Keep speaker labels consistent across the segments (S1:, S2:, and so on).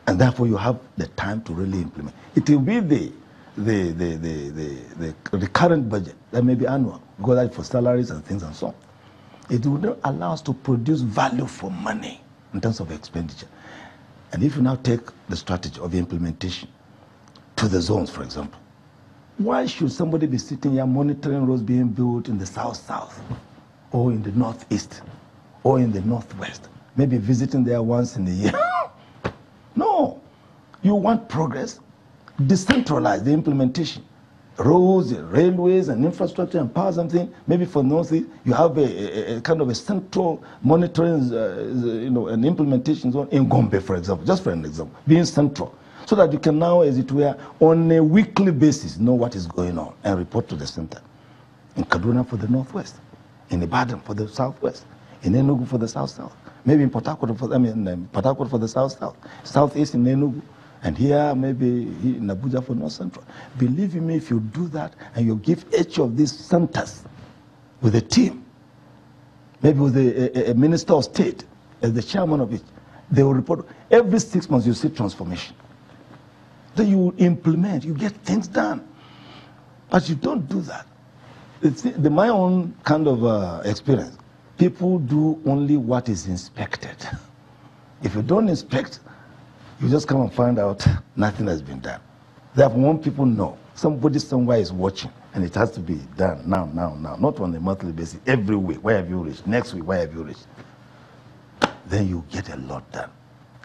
S1: And therefore you have the time to really implement. It will be the current budget that may be annual, because that's for salaries and things and so on. It will not allow us to produce value for money in terms of expenditure. And if you now take the strategy of implementation to the zones, for example, why should somebody be sitting here monitoring roads being built in the south-south, or in the northeast, or in the northwest, maybe visiting there once in a year? No. You want progress, decentralize the implementation. Roads, railways, and infrastructure, and power something. Maybe for northeast, you have a kind of a central monitoring, an implementation zone in Gombe, for example, just for an example, being central, so that you can now, as it were, on a weekly basis, know what is going on and report to the center. In Kaduna for the northwest, in Ibadan for the southwest, in Enugu for the south-south, maybe in Port Harcourt for the south-south, southeast in Enugu, and here maybe in Abuja for North Central. Believe me, if you do that and you give each of these centers with a team, maybe with a minister of state as the chairman of it, they will report every 6 months. You see transformation. Then you implement, you get things done. But you don't do that. My own kind of experience, people do only what is inspected. If you don't inspect, you just come and find out nothing has been done. Therefore, when people know somebody somewhere is watching, and it has to be done now, not on a monthly basis, every week, where have you reached? Next week, where have you reached? Then you get a lot done.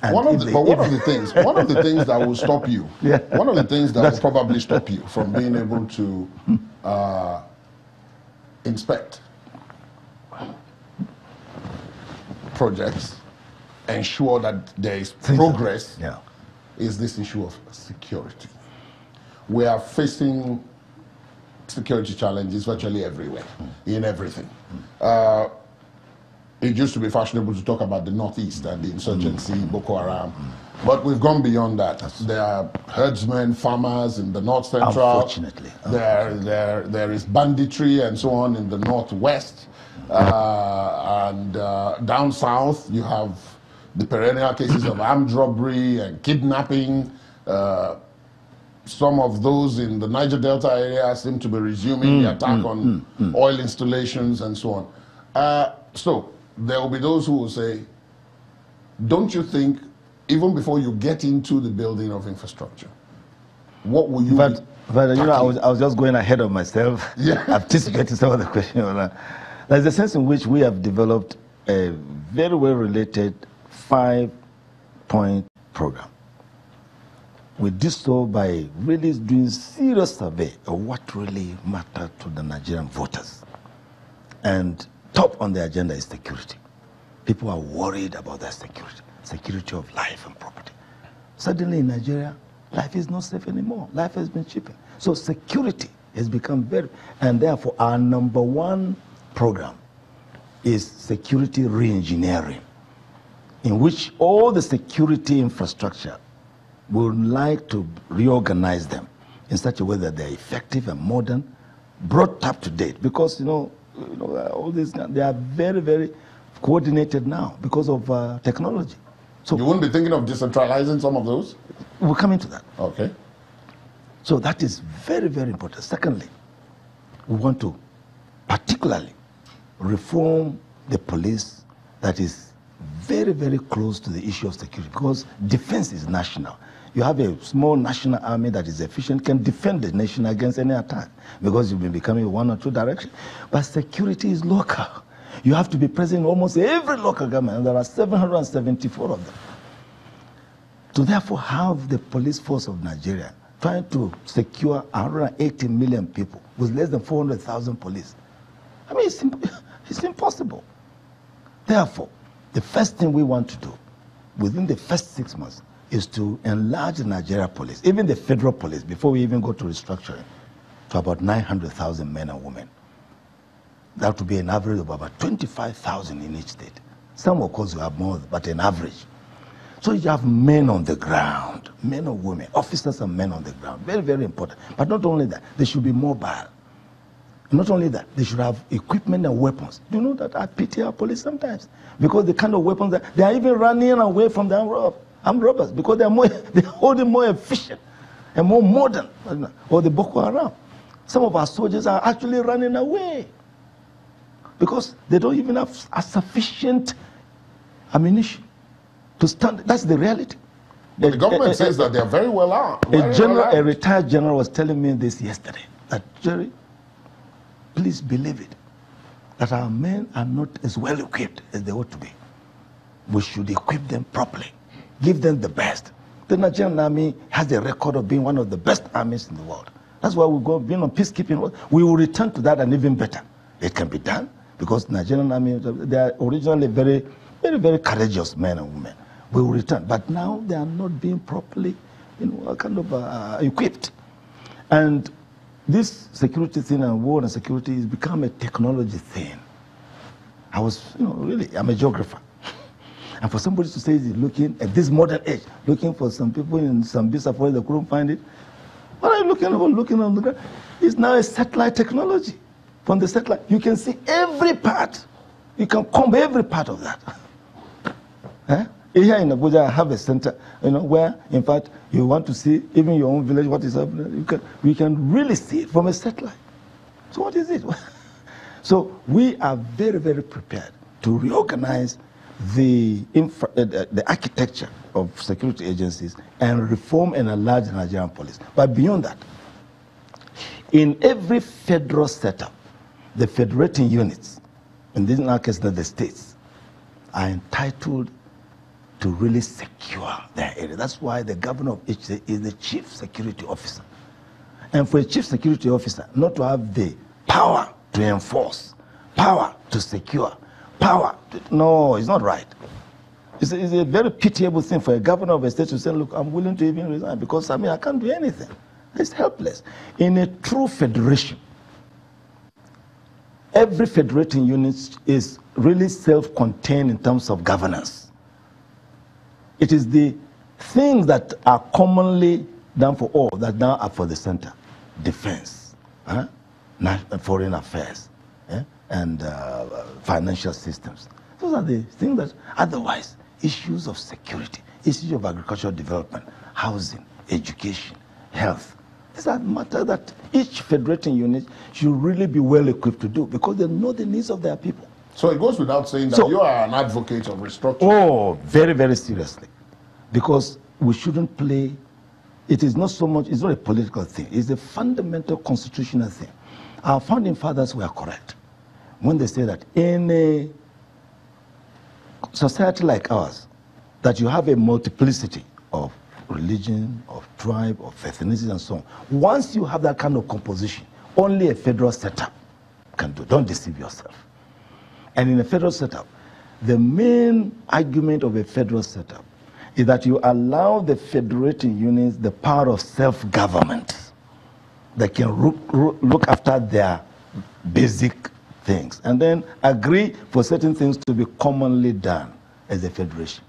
S1: And
S2: one of the things that will stop you, one of the things that will probably stop you from being able to inspect projects, ensure that there is progress, is this issue of security. We are facing security challenges virtually everywhere, in everything. It used to be fashionable to talk about the Northeast and the insurgency, Boko Haram, but we've gone beyond that. There are herdsmen, farmers in the North Central.
S1: Unfortunately.
S2: There is banditry and so on in the Northwest. And down south, you have the perennial cases of armed robbery and kidnapping. Some of those in the Niger Delta area seem to be resuming the attack on oil installations and so on. So there will be those who will say, don't you think, even before you get into the building of infrastructure, what will you
S1: But you know, I was just going ahead of myself. Anticipating some of the questions. There's a sense in which we have developed a very well-related 5-point program. We did so by really doing serious survey of what really mattered to the Nigerian voters. And top on the agenda is security. People are worried about their security of life and property. Suddenly in Nigeria, life is not safe anymore. Life has been cheapened. So security has become and therefore our number one program is security re-engineering, in which all the security infrastructure would like to reorganize them in such a way that they're effective and modern, brought up to date. Because all these, they are very, very coordinated now because of technology. So
S2: you wouldn't be thinking of decentralizing some of those?
S1: We'll come into that.
S2: Okay.
S1: So that is very, very important. Secondly, we want to particularly reform the police that is very, very close to the issue of security, because defense is national. You have a small national army that is efficient, can defend the nation against any attack, because you've been becoming one or two directions. But security is local. You have to be present in almost every local government, and there are 774 of them. To therefore have the police force of Nigeria trying to secure 180 million people with less than 400,000 police, I mean, it's impossible. Therefore, the first thing we want to do within the first 6 months is to enlarge the Nigeria police, even the federal police, before we even go to restructuring, to about 900,000 men and women. That would be an average of about 25,000 in each state. Some, of course, you have more, but an average. So you have men on the ground, men or women, officers and men on the ground. Very, very important. But not only that, they should be mobile. Not only that, they should have equipment and weapons. Do you know that I pity our police sometimes? Because the kind of weapons that they are even running away from the armed robbers. armed robbers, because they're holding more efficient and more modern, or the Boko Haram. Some of our soldiers are actually running away because they don't even have a sufficient ammunition to stand. That's the reality.
S2: But the government says that they're very well armed.
S1: A retired general was telling me this yesterday, that, Jerry, please believe it, that our men are not as well equipped as they ought to be. We should equip them properly, give them the best. The Nigerian army has a record of being one of the best armies in the world. That's why we go being on peacekeeping. We will return to that, and even better. It can be done because Nigerian army, they are originally very, very, very courageous men and women. We will return, but now they are not being properly, kind of equipped. And this security thing and war and security has become a technology thing. I was, really, I'm a geographer. And for somebody to say he's looking at this modern age, looking for some people in some Bisa forest that couldn't find it, what are you looking for? Looking on the ground? It's now a satellite technology. From the satellite, you can see every part. You can comb every part of that. Here in Abuja, I have a center, where, in fact, you want to see even your own village, what is happening. We can really see it from a satellite. So what is it? So we are very, very prepared to reorganize the architecture of security agencies and reform and enlarge the Nigerian police. But beyond that, in every federal setup, the federating units, in this case, the states, are entitled to really secure their area. That's why the governor of each state is the chief security officer. And for a chief security officer not to have the power to enforce, power to secure, no, it's not right. It's a very pitiable thing for a governor of a state to say, look, I'm willing to even resign because, I can't do anything. It's helpless. In a true federation, every federating unit is really self-contained in terms of governance. It is the things that are commonly done for all that now are for the center. Defense, foreign affairs, and financial systems. Those are the things that otherwise, issues of security, issues of agricultural development, housing, education, health. These are matters that each federating unit should really be well equipped to do because they know the needs of their people.
S2: So it goes without saying that you are an advocate of restructuring.
S1: Oh, very, very seriously. Because we shouldn't play, it is not so much, it's not a political thing, it's a fundamental constitutional thing. Our founding fathers were correct when they say that in a society like ours, that you have a multiplicity of religion, of tribe, of ethnicities and so on. Once you have that kind of composition, only a federal setup can do. Don't deceive yourself. And in a federal setup, the main argument of a federal setup is that you allow the federating units the power of self-government. They can look after their basic things and then agree for certain things to be commonly done as a federation.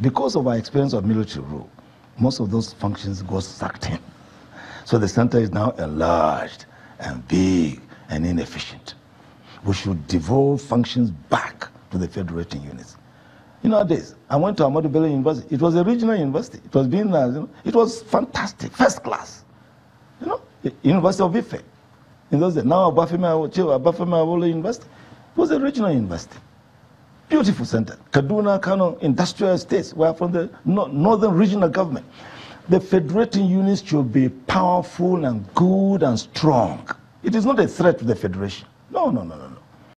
S1: Because of our experience of military rule, most of those functions go sucked in. So the center is now enlarged and big and inefficient. We should devolve functions back to the federating units. Nowadays, I went to Ahmadu Bello University. It was a regional university. It was being, it was fantastic, first class. University of Ife. In those days, now Abafemi Awolowo University. It was a regional university. Beautiful center. Kaduna, Kano, industrial estates were from the northern regional government. The federating units should be powerful and good and strong. It is not a threat to the federation. No.